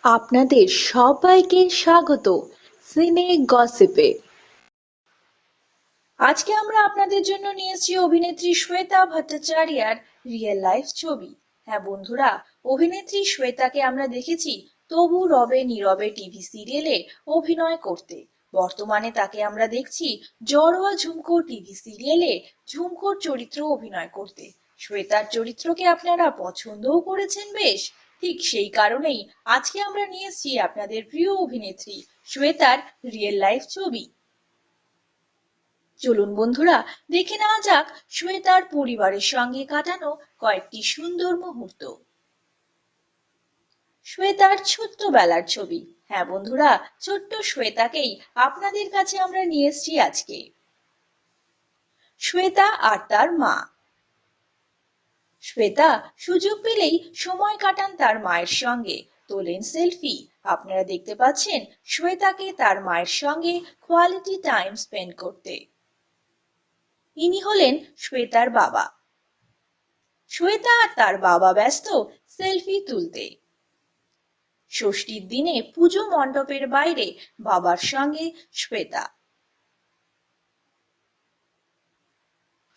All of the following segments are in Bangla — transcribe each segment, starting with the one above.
আপনাদের সবাইকে স্বাগত সিনে গসিপে। আজকে আমরা আপনাদের জন্য নিয়েছি অভিনেত্রী শ্বেতা ভট্টাচার্যের রিয়েল লাইফ ছবি। হ্যাঁ বন্ধুরা, অভিনেত্রী শ্বেতাকে আমরা দেখেছি তবু রবে নীরবে টিভি সিরিয়ালে অভিনয় করতে। বর্তমানে তাকে আমরা দেখছি জড়োয়া ঝুমকো টিভি সিরিয়ালে ঝুমকোর চরিত্র অভিনয় করতে। শ্বেতার চরিত্রকে আপনারা পছন্দও করেছেন বেশ। ঠিক সেই কারণেই আজকে আমরা নিয়ে এসেছি আপনাদের প্রিয় অভিনেত্রী শ্বেতার রিয়েল লাইফ ছবি। চলুন বন্ধুরা, দেখে নেওয়া যাক শ্বেতার পরিবারের সঙ্গে কাটানো কয়েকটি সুন্দর মুহূর্ত। শ্বেতার ছোট্টবেলার ছবি। হ্যাঁ বন্ধুরা, ছোট্ট শ্বেতাকেই আপনাদের কাছে আমরা নিয়ে এসেছি আজকে। শ্বেতা আর তার মা। শ্বেতা সুযোগ পেলেই সময় কাটান তার মায়ের সঙ্গে, তোলেন সেলফি। আপনারা দেখতে পাচ্ছেন শ্বেতাকে তার মায়ের সঙ্গে কোয়ালিটি টাইম স্পেন্ড করতে। ইনি হলেন শ্বেতার বাবা। শ্বেতা আর তার বাবা ব্যস্ত সেলফি তুলতে। ষষ্ঠীর দিনে পুজো মণ্ডপের বাইরে বাবার সঙ্গে শ্বেতা।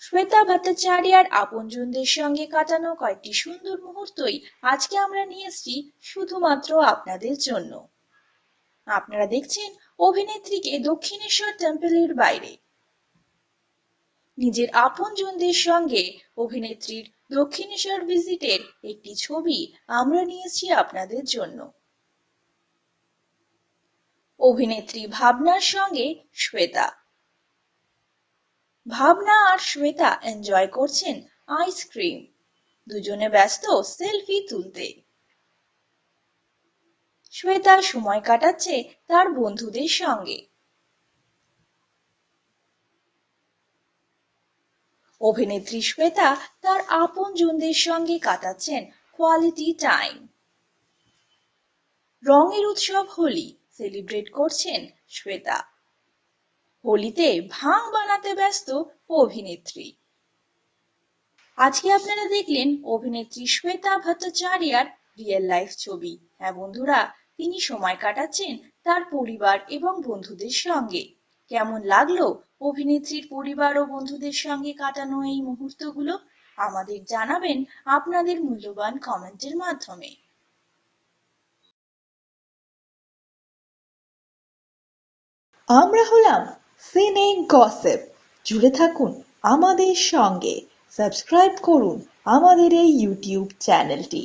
শ্বেতা ভট্টাচার্যের আপনজনদের সঙ্গে কাটানো কয়েকটি সুন্দর মুহূর্তই আজকে আমরা নিয়ে এসেছি শুধুমাত্র আপনাদের জন্য। আপনারা দেখছেন অভিনেত্রীকে দক্ষিণেশ্বর টেম্পলের বাইরে। নিজের আপনজনদের সঙ্গে অভিনেত্রীর দক্ষিণেশ্বর ভিজিটের একটি ছবি আমরা নিয়েছি আপনাদের জন্য। অভিনেত্রী ভাবনার সঙ্গে শ্বেতা। ভাবনা আর শ্বেতা এনজয় করছেন আইসক্রিম। দুজনে ব্যস্ত সেলফি তুলতে। শ্বেতা সময় কাটাচ্ছে তার বন্ধুদের সঙ্গে। অভিনেত্রী শ্বেতা তার আপনজনদের সঙ্গে কাটাচ্ছেন কোয়ালিটি টাইম। রঙের উৎসব হোলি সেলিব্রেট করছেন শ্বেতা। হোলিতে ভাং বানাতে ব্যস্ত অভিনেত্রী। আজকে আপনারা দেখলেন অভিনেত্রী শ্বেতা ভট্টাচার্যের রিয়েল লাইফ ছবি। হ্যাঁ বন্ধুরা, তিনি সময় কাটাচ্ছেন তার পরিবার এবং বন্ধুদের সঙ্গে। কেমন লাগলো অভিনেত্রীর পরিবার ও বন্ধুদের সঙ্গে কাটানো এই মুহূর্তগুলো? আমাদের জানাবেন আপনাদের মূল্যবান কমেন্টের মাধ্যমে। আমরা হলাম সিনে গসিপ। জুড়ে থাকুন আমাদের সঙ্গে, সাবস্ক্রাইব করুন আমাদের এই ইউটিউব চ্যানেলটি।